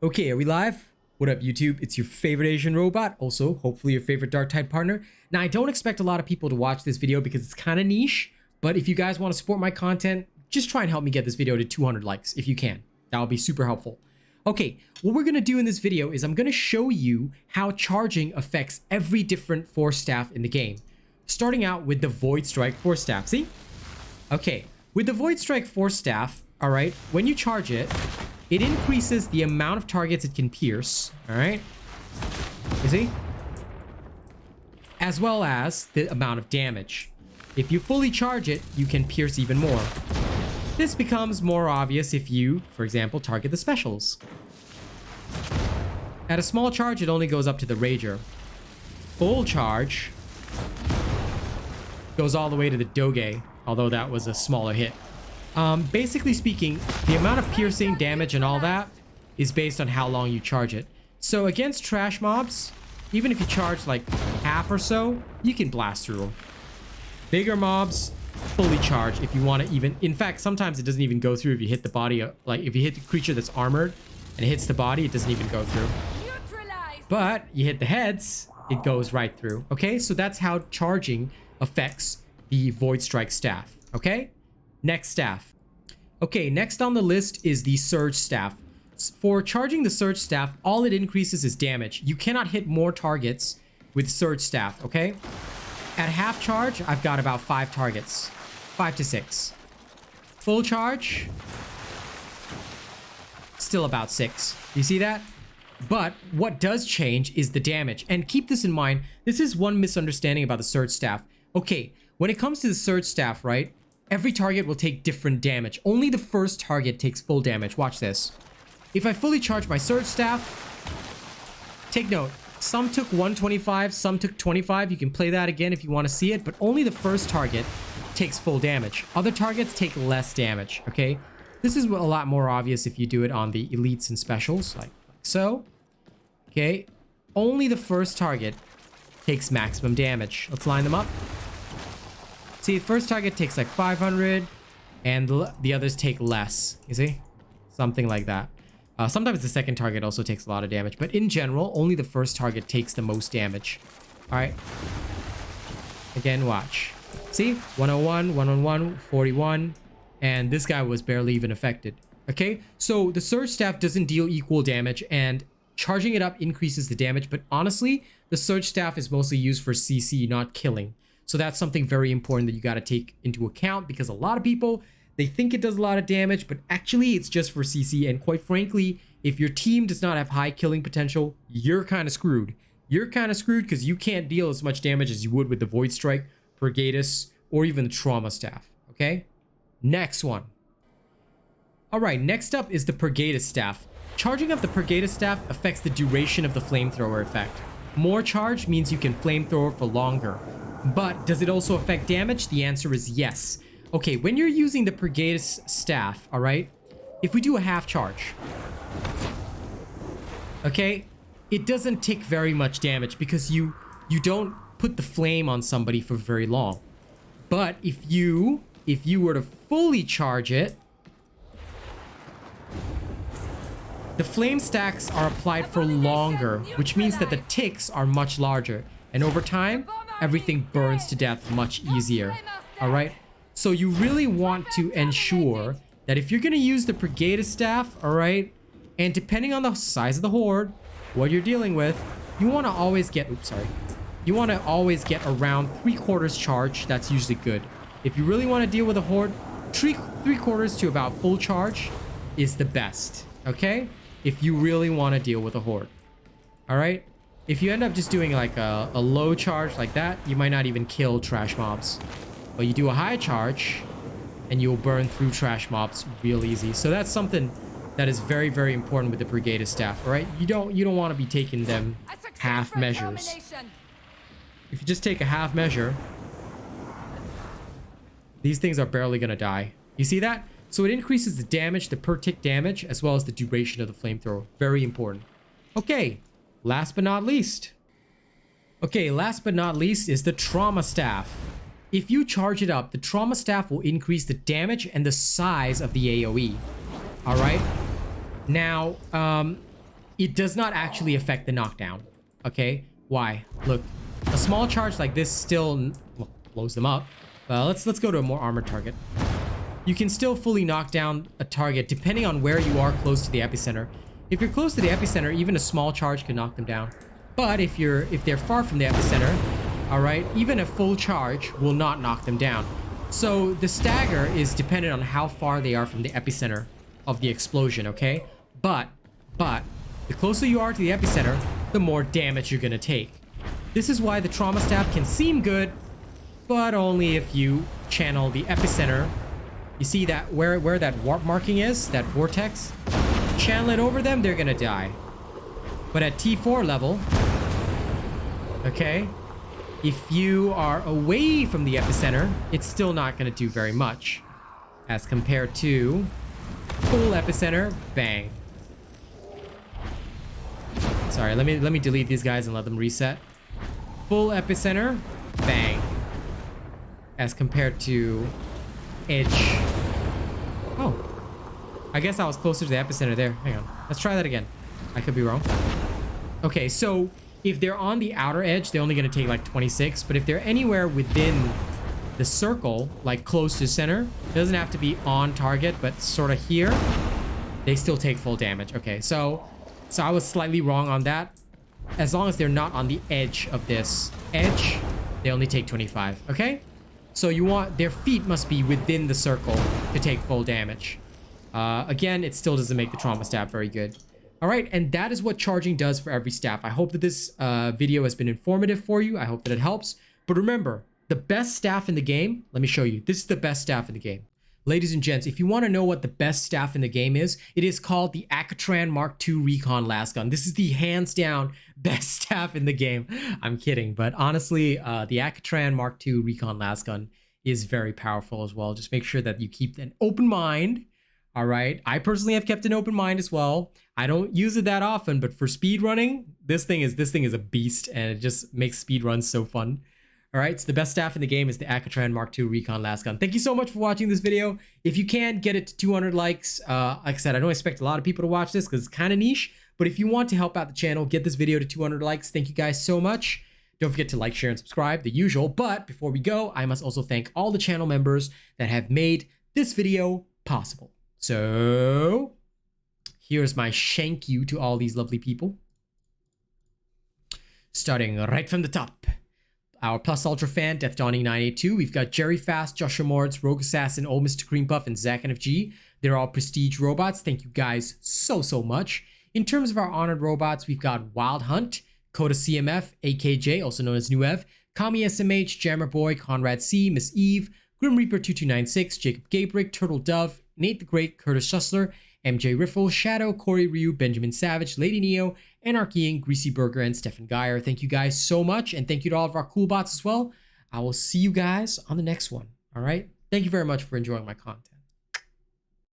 Okay, are we live? What up, YouTube? It's your favorite Asian robot, also hopefully your favorite Darktide partner. Now, I don't expect a lot of people to watch this video because it's kind of niche, but if you guys want to support my content, just try and help me get this video to 200 likes if you can. That would be super helpful. Okay, what we're going to do in this video is I'm going to show you how charging affects every different force staff in the game. Starting out with the Void Strike force staff, see? Okay, with the Void Strike force staff, all right, when you charge it, it increases the amount of targets it can pierce, all right? You see? As well as the amount of damage. If you fully charge it, you can pierce even more. This becomes more obvious if you, for example, target the specials. At a small charge, it only goes up to the Rager. Full charge goes all the way to the Doge, although that was a smaller hit. Basically speaking, the amount of piercing, damage, and all that is based on how long you charge it. So against trash mobs, even if you charge like half or so, you can blast through them. Bigger mobs, fully charge if you want to even... In fact, sometimes it doesn't even go through if you hit the body. Like if you hit the creature that's armored and it hits the body, it doesn't even go through. But you hit the heads, it goes right through. Okay, so that's how charging affects the Void Strike staff. Okay? Next staff. Okay, next on the list is the Surge staff. For charging the Surge staff, all it increases is damage. You cannot hit more targets with Surge staff, okay? At half charge, I've got about 5 targets. 5 to 6. Full charge, still about 6. You see that? But what does change is the damage. And keep this in mind, this is one misunderstanding about the Surge staff. Okay, when it comes to the Surge staff, right? Every target will take different damage. Only the first target takes full damage. Watch this. If I fully charge my Surge staff, take note. Some took 125, some took 25. You can play that again if you want to see it, but only the first target takes full damage. Other targets take less damage, okay? This is a lot more obvious if you do it on the elites and specials, like so. Okay, only the first target takes maximum damage. Let's line them up. See, the first target takes like 500 and the others take less. You see? Something like that. Sometimes the second target also takes a lot of damage, but in general, only the first target takes the most damage. All right. Again, watch. See? 101, 111, 41, and this guy was barely even affected. Okay? So the Surge staff doesn't deal equal damage, and charging it up increases the damage, but honestly, the Surge staff is mostly used for CC, not killing. So that's something very important that you got to take into account, because a lot of people, they think it does a lot of damage, but actually it's just for CC. And quite frankly, if your team does not have high killing potential, you're kind of screwed. You're kind of screwed because you can't deal as much damage as you would with the Void Strike, Purgatus, or even the Trauma staff. Okay? Next one. All right, next up is the Purgatus staff. Charging up the Purgatus staff affects the duration of the flamethrower effect. More charge means you can flamethrower for longer. But does it also affect damage? The answer is yes. Okay, when you're using the Purgatus staff, all right, if we do a half charge, okay, it doesn't take very much damage because you don't put the flame on somebody for very long. But if you were to fully charge it, the flame stacks are applied for longer, which means that the ticks are much larger, and over time everything burns to death much easier. All right, so you really want to ensure that if you're going to use the Purgatus staff, all right, and depending on the size of the horde, what you're dealing with, you want to always get, you want to always get around 3/4 charge. That's usually good. If you really want to deal with a horde, 3/4 to about full charge is the best. Okay, if you really want to deal with a horde. All right. If you end up just doing like a low charge like that, you might not even kill trash mobs. But you do a high charge and you'll burn through trash mobs real easy. So that's something that is very, very important with the Purgatus staff, all right? You don't want to be taking them half measures. If you just take a half measure, these things are barely going to die. You see that? So it increases the damage, the per tick damage, as well as the duration of the flamethrower. Very important. Okay. Last but not least. Okay, last but not least is the Trauma staff. If you charge it up, the Trauma staff will increase the damage and the size of the AoE. All right. Now, it does not actually affect the knockdown. Okay, why? Look, a small charge like this still blows them up. Let's go to a more armored target. You can still fully knock down a target depending on where you are close to the epicenter. If you're close to the epicenter, even a small charge can knock them down. But if they're far from the epicenter, all right, even a full charge will not knock them down. So the stagger is dependent on how far they are from the epicenter of the explosion, okay? But the closer you are to the epicenter, the more damage you're gonna take. This is why the trauma staff can seem good, but only if you channel the epicenter. You see that where that warp marking is, that vortex? Channel it over them, they're gonna die. But at T4 level, okay, if you are away from the epicenter, it's still not gonna do very much. As compared to full epicenter, bang. Sorry, let me delete these guys and let them reset. Full epicenter, bang. As compared to edge. Oh, I guess I was closer to the epicenter there. Hang on, let's try that again. I could be wrong. Okay, so if they're on the outer edge, they're only gonna take like 26, but if they're anywhere within the circle, like close to center, it doesn't have to be on target, but sort of here, they still take full damage. Okay, so I was slightly wrong on that. As long as they're not on the edge of this edge, they only take 25, okay? So you want, their feet must be within the circle to take full damage. Again, it still doesn't make the trauma staff very good. All right, and that is what charging does for every staff. I hope that this video has been informative for you. I hope that it helps. But remember, the best staff in the game, let me show you. This is the best staff in the game. Ladies and gents, if you want to know what the best staff in the game is, it is called the Akatran Mark II Recon Lasgun. This is the hands down best staff in the game. I'm kidding, but honestly, the Akatran Mark II Recon Lasgun is very powerful as well. Just make sure that you keep an open mind. All right, I personally have kept an open mind as well. I don't use it that often, but for speed running, this thing is a beast, and it just makes speed runs so fun. All right, so the best staff in the game is the Akatran Mark II Recon Lasgun. Thank you so much for watching this video. If you can, get it to 200 likes. Like I said, I don't expect a lot of people to watch this because it's kind of niche, but if you want to help out the channel, get this video to 200 likes. Thank you guys so much. Don't forget to like, share, and subscribe, the usual. But before we go, I must also thank all the channel members that have made this video possible. So here's my thank you to all these lovely people. Starting right from the top. Our Plus Ultra fan, Death Dawning 982. We've got Jerry Fast, Joshua Mords, Rogue Assassin, Old Mr. Cream Puff, and Zach NFG. They're all prestige robots. Thank you guys so much. In terms of our honored robots, we've got Wild Hunt, Coda CMF, AKJ, also known as New Ev, Kami SMH, Jammer Boy, Conrad C, Miss Eve, Grim Reaper 2296, Jacob Gabrick, Turtle Dove, Nate the Great, Curtis Schussler, MjRiffle, Shadow, Corey Ryu, Benjamin Savage, Lady Neo, Anarchying, Greasy Burger, and Stefan Geyer. Thank you guys so much, and thank you to all of our cool bots as well. I will see you guys on the next one. All right? Thank you very much for enjoying my content.